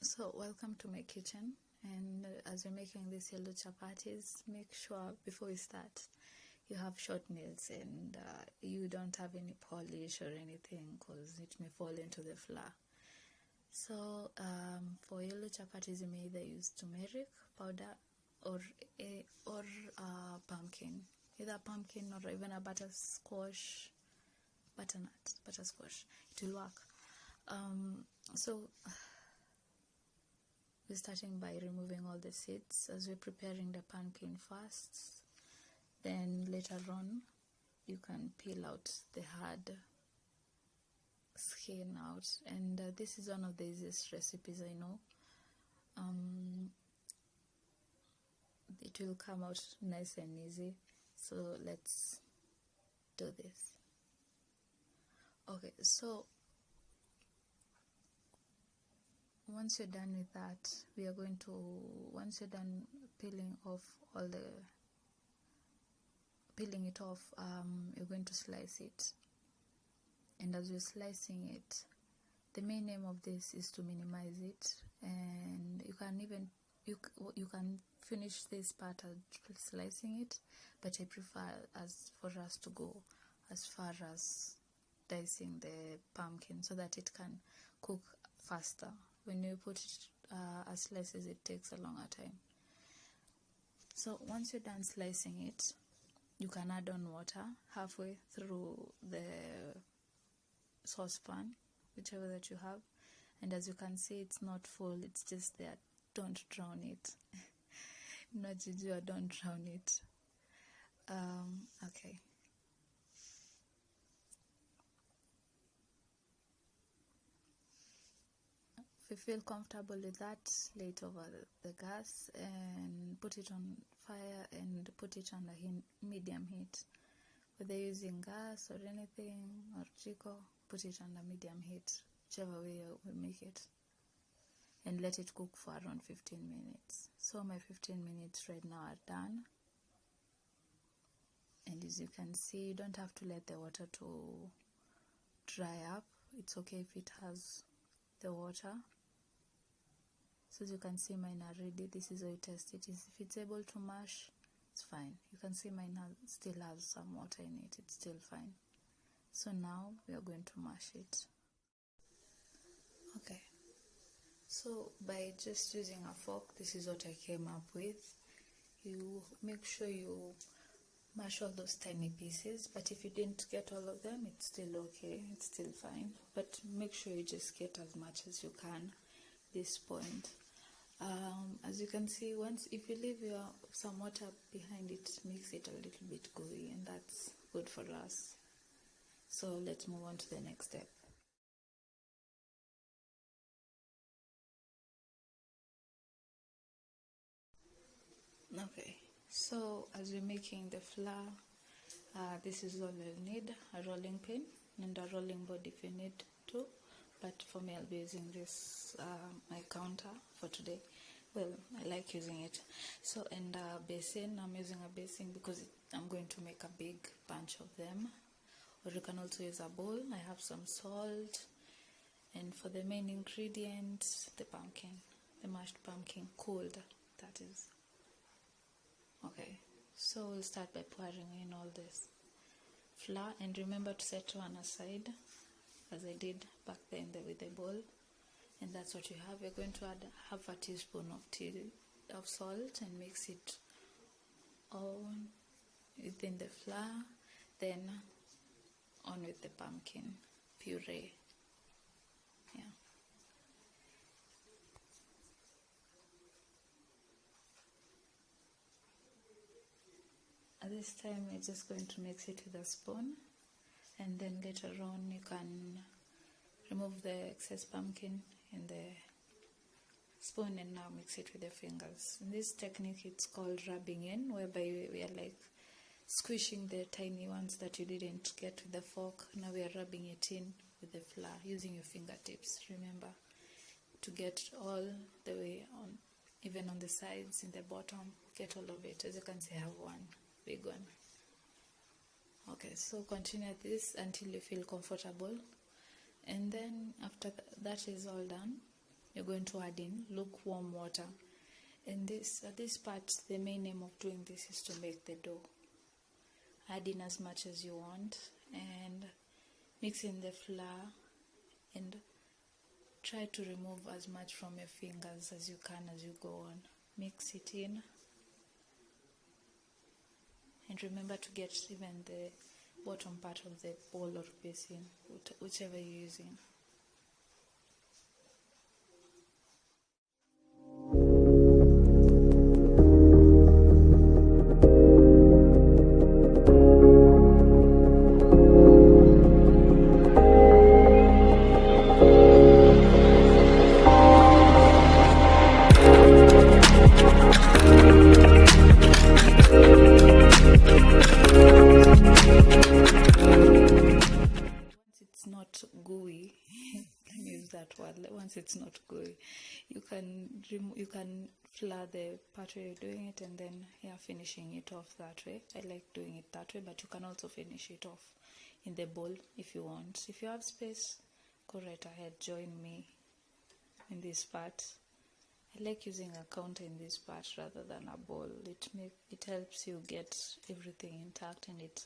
So welcome to my kitchen, and as you're making these yellow chapatis, make sure before you start you have short nails and you don't have any polish or anything, because it may fall into the flour. So for yellow chapatis, you may either use turmeric powder or pumpkin, either pumpkin or even a buttersquash, buttersquash. It will work. So we're starting by removing all the seeds as we're preparing the pumpkin first. Then later on, you can peel out the hard skin out. And this is one of the easiest recipes I know. It will come out nice and easy. So let's do this. Okay, so once you're done with that, once you're done peeling it off, you're going to slice it. And as you're slicing it, the main aim of this is to minimize it, and you can finish this part of slicing it, but I prefer for us to go as far as dicing the pumpkin so that it can cook faster. When you put it as slices, it takes a longer time. So once you're done slicing it, you can add on water halfway through the saucepan, whichever that you have. And as you can see, it's not full, it's just there. Don't drown it. Not Juju, don't drown it. Okay. If you feel comfortable with that, lay it over the gas and put it on fire and put it on a medium heat. Whether using gas or anything or chico, put it on a medium heat, whichever way you will make it. And let it cook for around 15 minutes. So my 15 minutes right now are done. And as you can see, you don't have to let the water to dry up. It's okay if it has the water. So as you can see, mine are ready. This is how you test it. If it's able to mash, it's fine. You can see mine still has some water in it. It's still fine. So now we are going to mash it. Okay. So by just using a fork, this is what I came up with. You make sure you mash all those tiny pieces, but if you didn't get all of them, it's still okay, it's still fine. But make sure you just get as much as you can this point. As you can see, if you leave some water behind it, makes it a little bit gooey, and that's good for us. So let's move on to the next step. Okay, so as we're making the flour, this is all you'll need: a rolling pin and a rolling board if you need to. But for me, I'll be using this, my counter for today. Well, I like using it. So, and a basin. I'm using a basin because I'm going to make a big bunch of them. Or you can also use a bowl. I have some salt. And for the main ingredient, the pumpkin, the mashed pumpkin, cooled, that is. Okay, so we'll start by pouring in all this flour. And remember to set one aside, as I did back then with the bowl. And that's what you have. We're going to add half a teaspoon of salt and mix it all within the flour, then on with the pumpkin puree. Yeah. At this time, we're just going to mix it with a spoon, and then later on you can remove the excess pumpkin in the spoon and now mix it with your fingers. In this technique, it's called rubbing in, whereby we are like squishing the tiny ones that you didn't get with the fork. Now we are rubbing it in with the flour using your fingertips. Remember to get all the way on, even on the sides, in the bottom, get all of it. As you can see, I have one big one. Okay, so continue this until you feel comfortable. And then after that is all done, you're going to add in lukewarm water. And at this part, the main aim of doing this is to make the dough. Add in as much as you want and mix in the flour and try to remove as much from your fingers as you can as you go on. Mix it in. And remember to get even the bottom part of the bowl or basin, whichever you're using. Not gooey. Let me use that word. Once it's not gooey, you can flour the part where you're doing it, and then finishing it off that way. I like doing it that way, but you can also finish it off in the bowl if you want. If you have space, go right ahead, join me in this part. I like using a counter in this part rather than a bowl. It helps you get everything intact, and it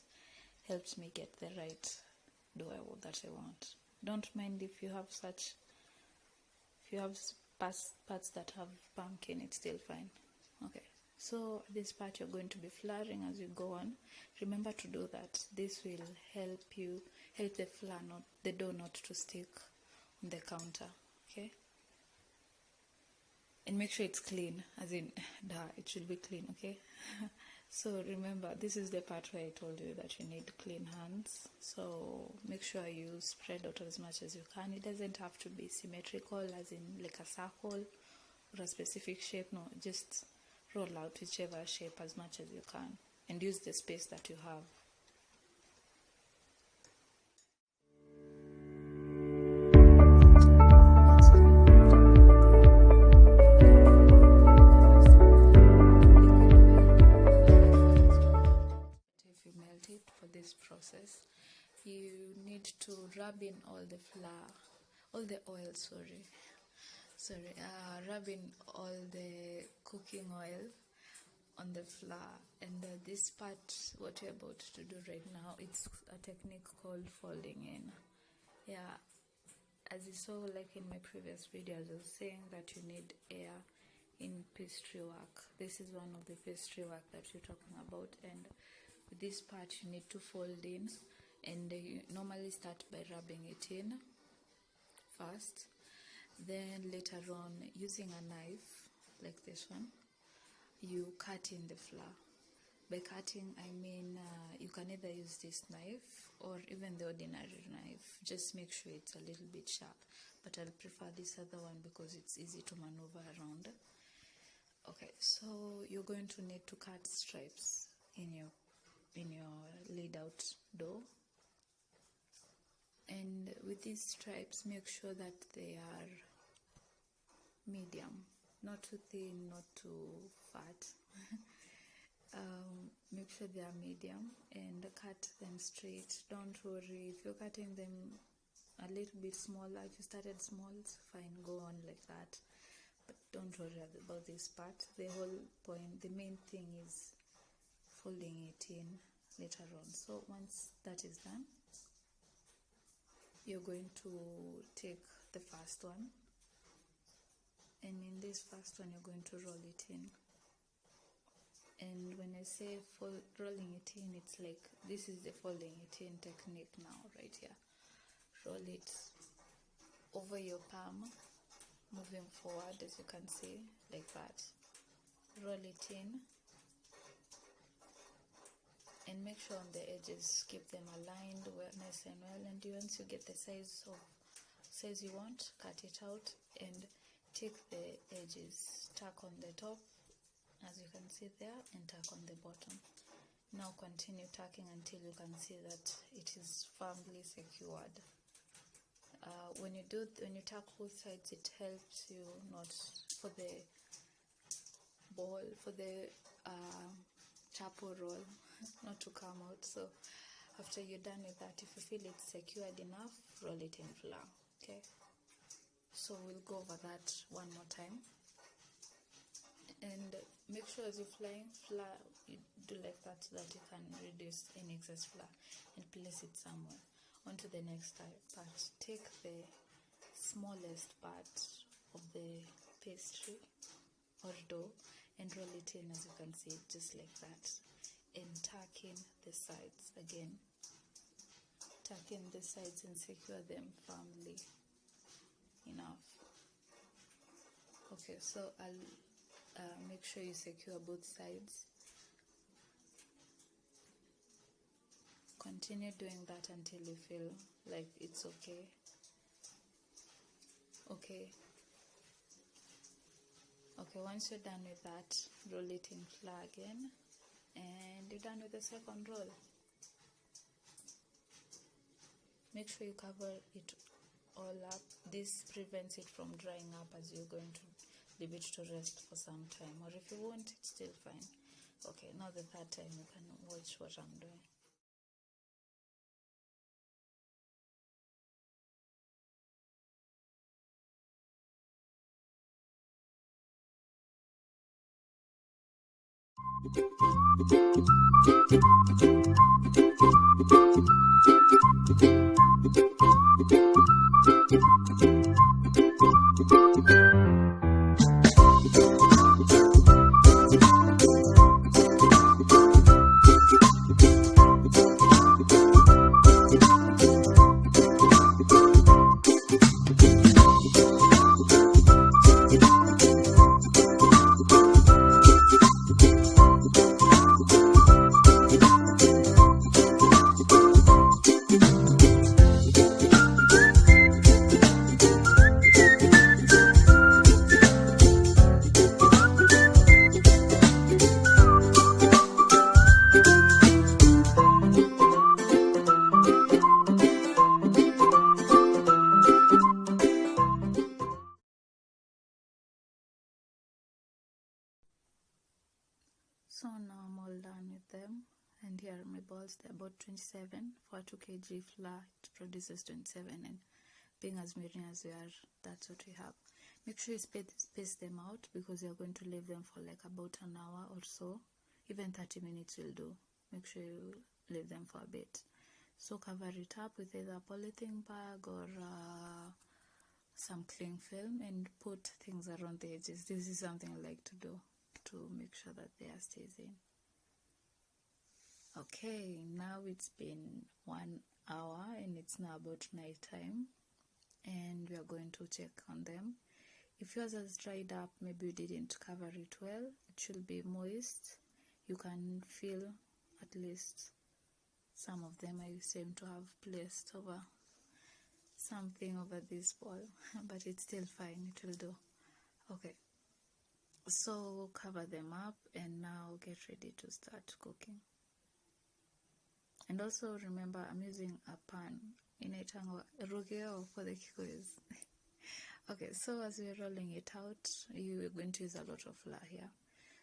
helps me get the right dough that I want. Don't mind if you have parts that have pumpkin, it's still fine. Okay, so this part you're going to be flouring as you go on. Remember to do that. This will help the dough not to stick on the counter. Okay, and make sure it's clean, as in it should be clean. Okay. So remember, this is the part where I told you that you need clean hands. So make sure you spread out as much as you can. It doesn't have to be symmetrical, as in like a circle or a specific shape. No, just roll out whichever shape as much as you can and use the space that you have. Process, you need to rub in all the oil, rub in all the cooking oil on the flour. And this part, what we're about to do right now, it's a technique called folding in. As you saw, like in my previous videos, I was saying that you need air in pastry work. This is one of the pastry work that you're talking about, and this part you need to fold in, and you normally start by rubbing it in first. Then later on, using a knife like this one, you cut in the flour. By cutting, I mean you can either use this knife or even the ordinary knife. Just make sure it's a little bit sharp, but I'll prefer this other one because it's easy to maneuver around. Okay, so you're going to need to cut stripes in your laid out dough, and with these stripes make sure that they are medium, not too thin, not too fat. Make sure they are medium and cut them straight. Don't worry if you're cutting them a little bit smaller. If you started small, it's fine, go on like that, but don't worry about this part. The whole point, the main thing is folding it in later on. So once that is done, you're going to take the first one, and in this first one you're going to roll it in. And when I say rolling it in, it's like this is the folding it in technique now, right here. Roll it over your palm, moving forward, as you can see, like that. Roll it in, and make sure on the edges, keep them aligned nice and well. And once you get the size you want, cut it out and take the edges, tuck on the top, as you can see there, and tuck on the bottom. Now continue tucking until you can see that it is firmly secured. When you tuck both sides, it helps you not for the chapo roll not to come out. So after you're done with that, if you feel it's secured enough, roll it in flour. Okay, So we'll go over that one more time. And make sure as you're frying flour, you do like that so that you can reduce any excess flour and place it somewhere. On to the next part. Take the smallest part of the pastry or dough and roll it in, as you can see, just like that, and tuck in the sides again. Tuck in the sides and secure them firmly enough. Okay, so I'll make sure you secure both sides. Continue doing that until you feel like it's okay. Okay, once you're done with that, roll it in flour again, and you're done with the second roll. Make sure you cover it all up. This prevents it from drying up as you're going to leave it to rest for some time, or if you won't, it's still fine. Okay, now the third time you can watch what I'm doing. So now I'm all done with them, and here are my balls. They're about 27 for 2 kg flour. It produces 27, and being as many as we are, that's what we have. Make sure you space them out, because you're going to leave them for like about an hour or so. Even 30 minutes will do. Make sure you leave them for a bit. So cover it up with either a polythene bag or some cling film, and put things around the edges. This is something I like to do to make sure that the air stays in. Okay, now it's been 1 hour and it's now about night time, and we are going to check on them. If yours has dried up, maybe you didn't cover it well, it should be moist. You can feel at least some of them. I seem to have placed over something over this ball, but it's still fine, it will do. Okay, so cover them up, and now get ready to start cooking. And also remember, I'm using a pan in a tango rugeo for the Kikuyus. Okay, so as we're rolling it out, you're going to use a lot of flour here.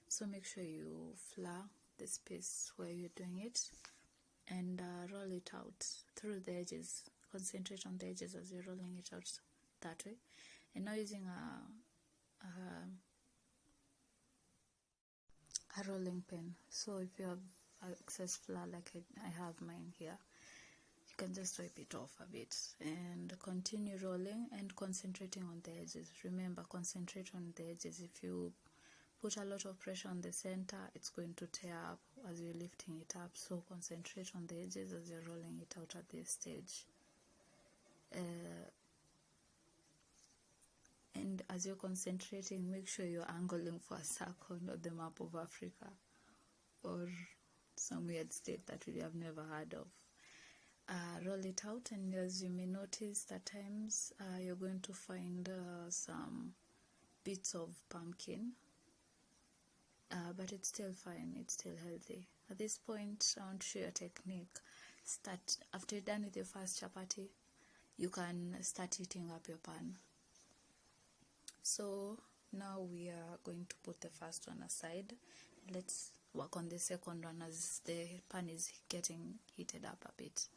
So make sure you flour the space where you're doing it, and roll it out through the edges. Concentrate on the edges as you're rolling it out that way. And now using a rolling pin. So if you have excess flour like I have mine here, you can just wipe it off a bit and continue rolling and concentrating on the edges. Remember, concentrate on the edges. If you put a lot of pressure on the center, it's going to tear up as you're lifting it up. So concentrate on the edges as you're rolling it out at this stage. And as you're concentrating, make sure you're angling for a circle, not the map of Africa or some weird state that we have never heard of. Roll it out, and as you may notice, at times you're going to find some bits of pumpkin, but it's still fine, it's still healthy. At this point, I want to show you a technique. After you're done with your first chapati, you can start heating up your pan. So now we are going to put the first one aside. Let's work on the second one as the pan is getting heated up a bit.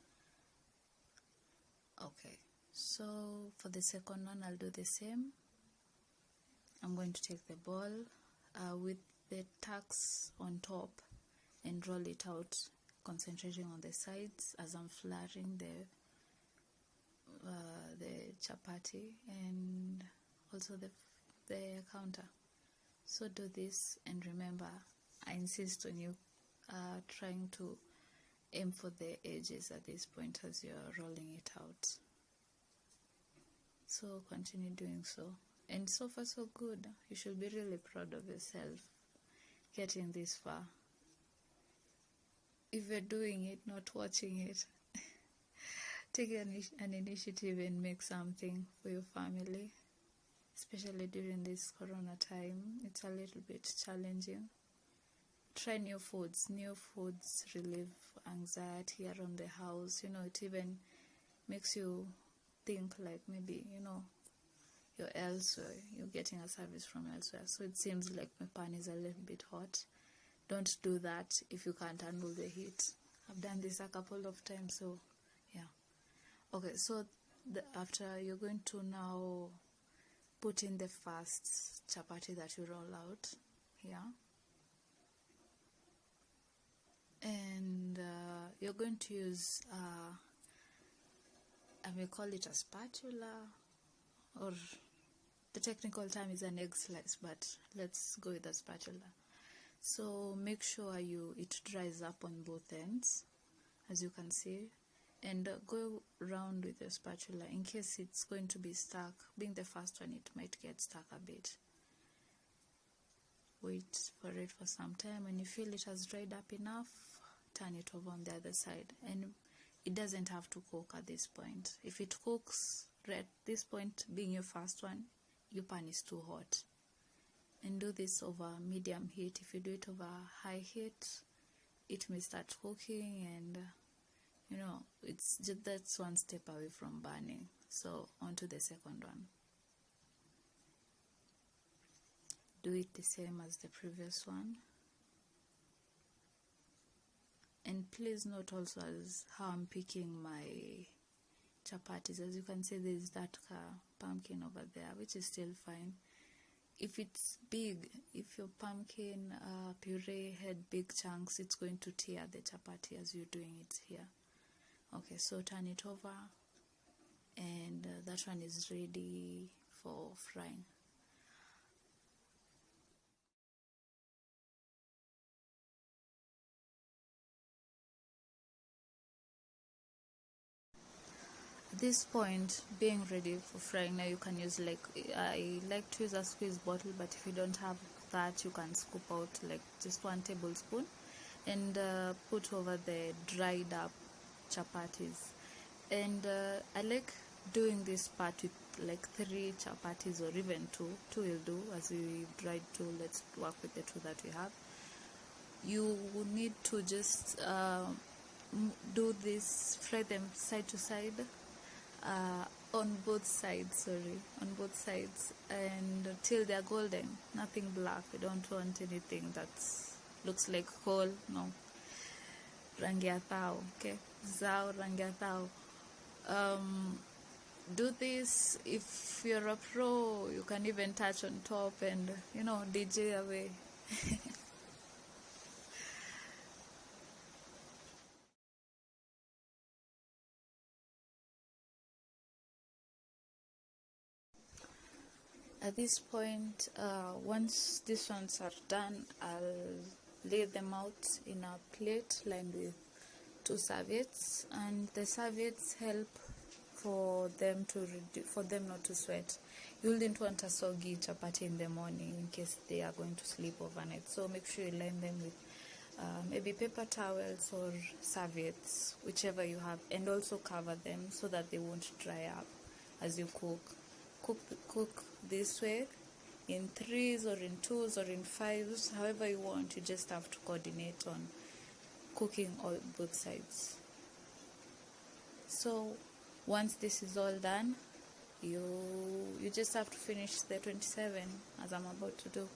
Okay, So for the second one, I'll do the same. I'm going to take the ball with the tacks on top and roll it out, concentrating on the sides as I'm flouring the chapati and also the counter. So do this, and remember, I insist on you trying to aim for the edges at this point as you're rolling it out. So continue doing so, and so far so good. You should be really proud of yourself getting this far. If you're doing it, not watching it, take an initiative and make something for your family, especially during this corona time. It's a little bit challenging. Try new foods. New foods relieve anxiety around the house. It even makes you think like maybe, you're elsewhere. You're getting a service from elsewhere. So it seems like my pan is a little bit hot. Don't do that if you can't handle the heat. I've done this a couple of times, so yeah. Okay, so after, you're going to now put in the first chapati that you roll out here. And you're going to use, I may call it a spatula, or the technical term is an egg slice, but let's go with a spatula. So make sure it dries up on both ends, as you can see, and go around with your spatula in case it's going to be stuck. Being the first one, it might get stuck a bit. Wait for it for some time. When you feel it has dried up enough, turn it over on the other side. And it doesn't have to cook at this point. If it cooks at this point, being your first one, your pan is too hot. And do this over medium heat. If you do it over high heat, it may start cooking, and it's just, that's one step away from burning. So on to the second one. Do it the same as the previous one. And please note also as how I'm picking my chapatis. As you can see, there's that pumpkin over there, which is still fine. If it's big, if your pumpkin puree had big chunks, it's going to tear the chapati as you're doing it here. Okay, so turn it over, and that one is ready for frying. At this point, being ready for frying, now you can use, I like to use a squeeze bottle, but if you don't have that, you can scoop out just 1 tablespoon and put over the dried up chapatis. And I like doing this part with 3 chapatis or even 2. 2 will do, as we dried 2. Let's work with the 2 that we have. You need to just do this, fry them side to side, on both sides, and till they're golden, nothing black. We don't want anything that looks like coal. No, rangi ya thao, okay, zao rangi ya thao. Do this. If you're a pro, you can even touch on top and DJ away. At this point, once these ones are done, I'll lay them out in a plate lined with 2 serviettes, and the serviettes help for them not to sweat. You wouldn't want a soggy chapati in the morning in case they are going to sleep overnight. So make sure you line them with maybe paper towels or serviettes, whichever you have, and also cover them so that they won't dry up as you cook. Cook this way in 3s or in 2s or in 5s, however you want. You just have to coordinate on cooking both sides. So once this is all done, you just have to finish the 27 as I'm about to do.